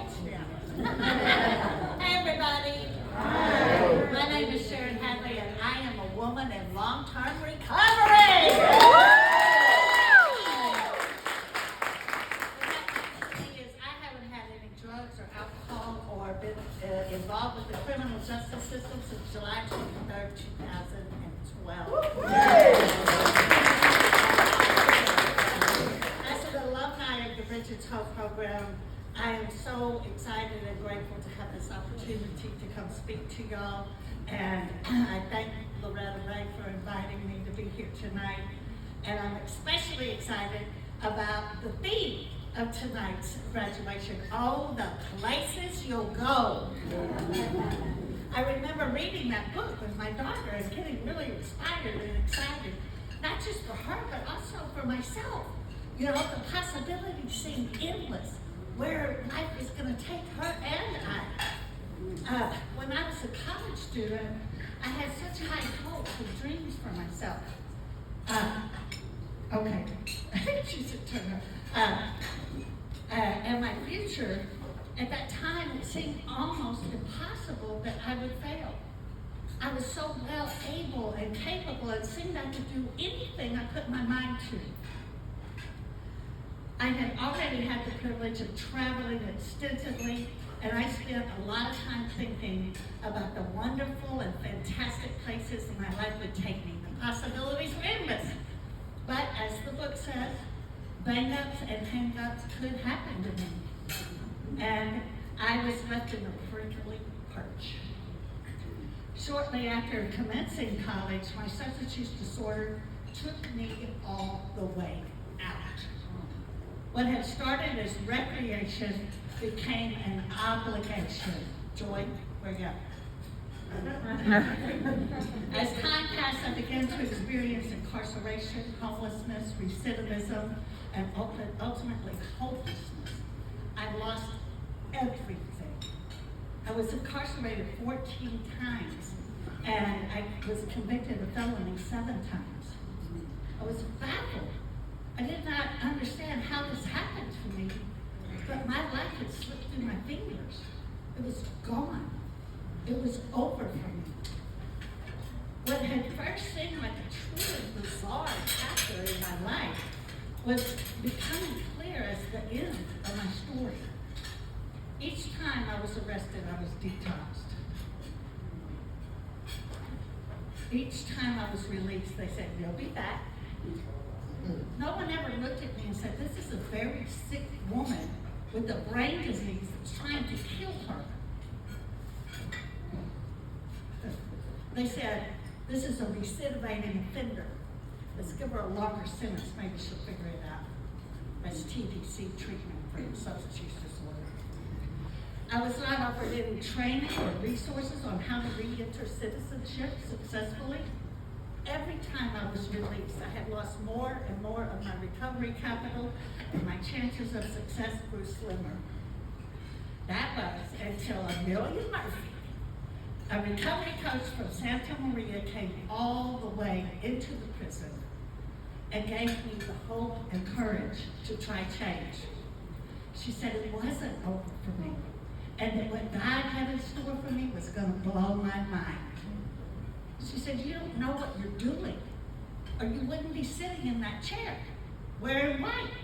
Hey everybody. Hi. My name is Sharon Hadley and I am a woman in long-term recovery. The thing is, I haven't had any drugs or alcohol or been involved with the criminal justice system since July 23rd, 2012. As an alumni of the Brigid program, I am so excited and grateful to have this opportunity to come speak to y'all, and I thank Loretta Ray for inviting me to be here tonight, and I'm especially excited about the theme of tonight's graduation, Oh, the Places You'll Go. I remember reading that book with my daughter and getting really inspired and excited, not just for her, but also for myself. You know, the possibilities seem endless, where life is going to take her and I. When I was a college student, I had such high hopes and dreams for myself. Okay, she should turn her. And my future, at that time, it seemed almost impossible that I would fail. I was so well able and capable, it seemed I could do anything I put my mind to. I had already had the privilege of traveling extensively, and I spent a lot of time thinking about the wonderful and fantastic places my life would take me. The possibilities were endless. But as the book says, bang-ups and hang-ups could happen to me. And I was left in a prickly perch. Shortly after commencing college, my substance use disorder took me all the way out. What had started as recreation became an obligation. Joy, where you at? As time passed, I began to experience incarceration, homelessness, recidivism, and ultimately hopelessness. I lost everything. I was incarcerated 14 times, and I was convicted of felony 7 times. I was baffled. I did not understand how this happened to me, but my life had slipped through my fingers. It was gone. It was over for me. What had first seemed like a truly bizarre chapter in my life was becoming clear as the end of my story. Each time I was arrested, I was detoxed. Each time I was released, they said, "You'll be back." No one ever looked at me and said, "This is a very sick woman with a brain disease that's trying to kill her." They said, "This is a recidivating offender. Let's give her a longer sentence. Maybe she'll figure it out." That's TDC, treatment for substance use disorder. I was not offered any training or resources on how to re-enter citizenship successfully. Every time I was released, I had lost more and more of my recovery capital, and my chances of success grew slimmer. That was until Amelia Murphy, a recovery coach from Santa Maria, came all the way into the prison and gave me the hope and courage to try change. She said it wasn't over for me, and that what God had in store for me was going to blow my mind. She said, "You don't know what you're doing, or you wouldn't be sitting in that chair wearing white."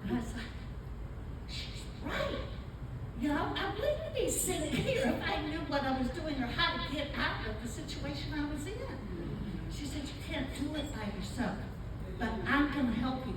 And I was like, she's right. You know, I wouldn't be sitting here if I knew what I was doing or how to get out of the situation I was in. She said, "You can't do it by yourself, but I'm going to help you."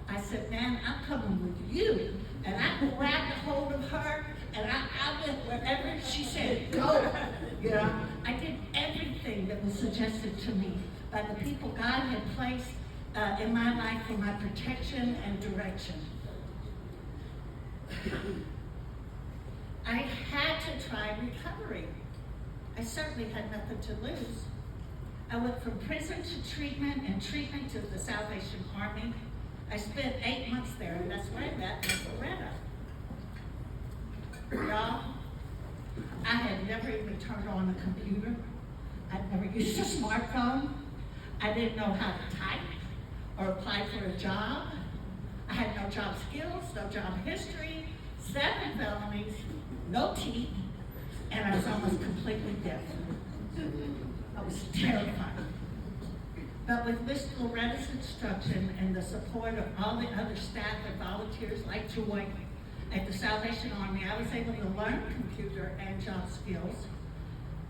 I said, "Man, I'm coming with you." And I grabbed hold of her, and I went wherever she said, "Go." You know, I did everything that was suggested to me by the people God had placed in my life for my protection and direction. I had to try recovery. I certainly had nothing to lose. I went from prison to treatment and treatment to the Salvation Army. I spent 8 months there, and that's where I met Loretta. Y'all, I had never even turned on a computer. I'd never used a smartphone. I didn't know how to type or apply for a job. I had no job skills, no job history, 7 felonies, no teeth, and I was almost completely deaf. I was terrified. But with Miss Loretta's instruction and the support of all the other staff and volunteers like Joy at the Salvation Army, I was able to learn computer and job skills,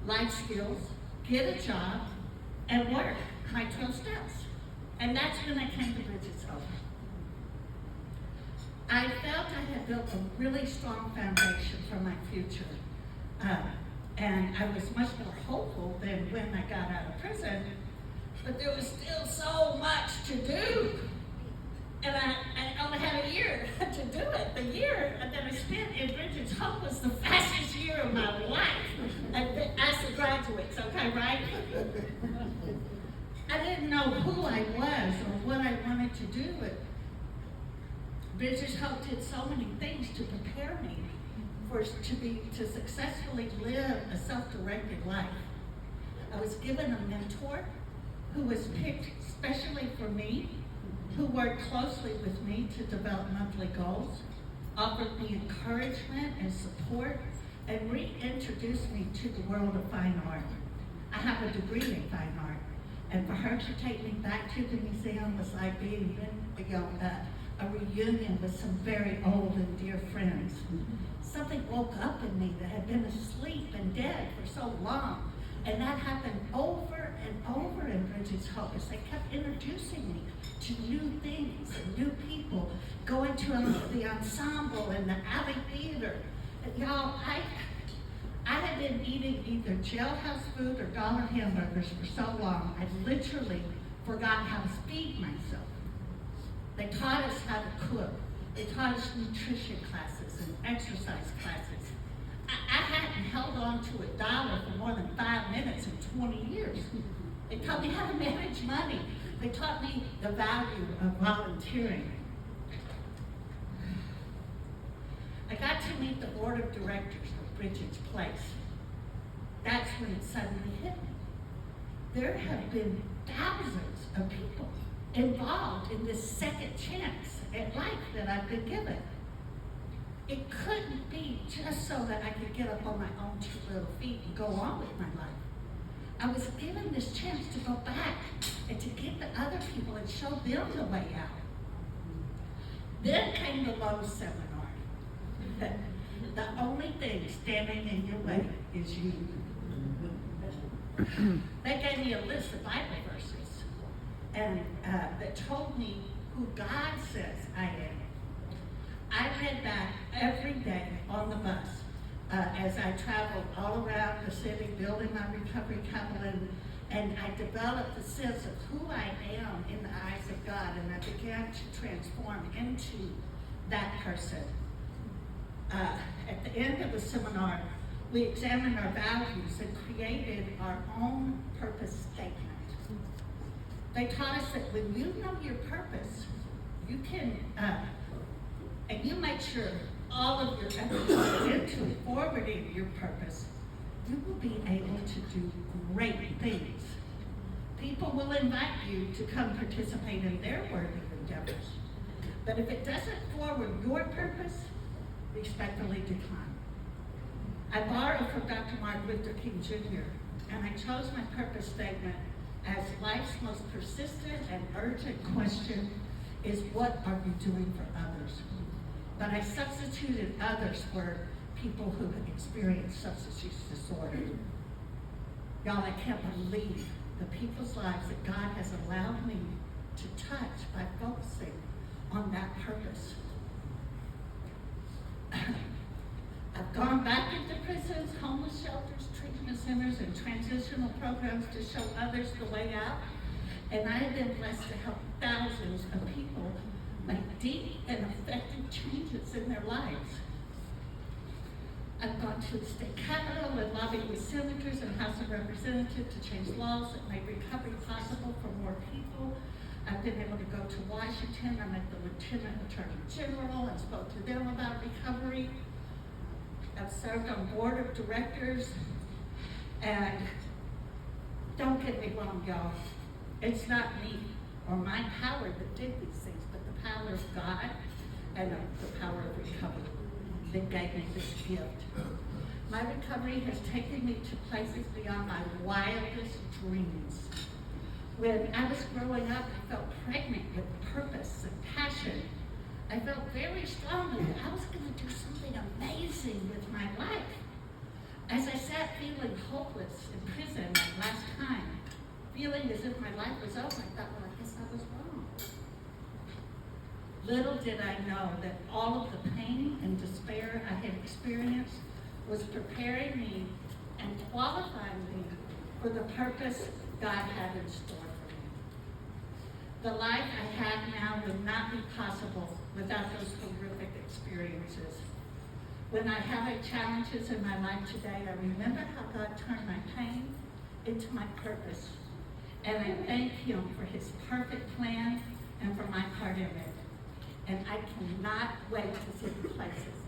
life skills, get a job, and work my 12 steps. And that's when I came to Brigid's Hope. I felt I had built a really strong foundation for my future. And I was much more hopeful than when I got out of prison, but there was still so much to do. And I only had a year to do it. The year that I spent in Brigid's Hope was the fastest year of my life as the graduates, okay, right? I didn't know who I was or what I wanted to do, but Brigid's Hope did so many things to prepare me to successfully live a self-directed life. I was given a mentor who was picked specially for me, who worked closely with me to develop monthly goals, offered me encouragement and support, and reintroduced me to the world of fine art. I have a degree in fine art, and for her to take me back to the museum was like being a reunion with some very old and dear friends. Something woke up in me that had been asleep and dead for so long. And that happened over and over in Brigid's Hope as they kept introducing me to new things and new people, going to the ensemble and the Abbey Theater. And y'all, I had been eating either jailhouse food or dollar hamburgers for so long, I literally forgot how to feed myself. They taught us how to cook. They taught us nutrition classes and exercise classes. I hadn't held on to $1 for more than 5 minutes in 20 years. They taught me how to manage money. They taught me the value of volunteering. I got to meet the board of directors of Brigid's Place. That's when it suddenly hit me. There have been thousands of people involved in this second chance at life that I've been given. It couldn't be just so that I could get up on my own 2 little feet and go on with my life. I was given this chance to go back and to get the other people and show them the way out. Then came the Lowe's seminar. The only thing standing in your way is you. They gave me a list of Bible verses and that told me who God says I am. I read that every day on the bus as I traveled all around the city building my recovery cabin, and I developed a sense of who I am in the eyes of God, and I began to transform into that person. At the end of the seminar, we examined our values and created our own purpose statement. They taught us that when you know your purpose, you can and you make sure all of your efforts go into forwarding your purpose, you will be able to do great things. People will invite you to come participate in their worthy endeavors. But if it doesn't forward your purpose, respectfully decline. I borrowed from Dr. Martin Luther King Jr., and I chose my purpose statement as life's most persistent and urgent question is, what are you doing for others? But I substituted others for people who have experienced substance use disorder. Y'all, I can't believe the people's lives that God has allowed me to touch by focusing on that purpose. I've gone back into prisons, homeless shelters, treatment centers, and transitional programs to show others the way out. And I have been blessed to help thousands of people make deep and effective changes in their lives. I've gone to the state capitol and lobbied with senators and House of Representatives to change laws that make recovery possible for more people. I've been able to go to Washington. I met the Lieutenant Attorney General and spoke to them about recovery. I've served on board of directors, and don't get me wrong, y'all. It's not me or my power that did these things, but the power of God and the power of recovery. that gave me this gift. My recovery has taken me to places beyond my wildest dreams. When I was growing up, I felt pregnant with purpose and passion. I felt very strongly that I was going to do something amazing with my life. As I sat feeling hopeless in prison last time, feeling as if my life was over, I thought, well, I guess I was wrong. Little did I know that all of the pain and despair I had experienced was preparing me and qualifying me for the purpose God had in store for me. The life I have now would not be possible without those horrific experiences. When I have challenges in my life today, I remember how God turned my pain into my purpose. And I thank Him for His perfect plan and for my part in it. And I cannot wait to see the places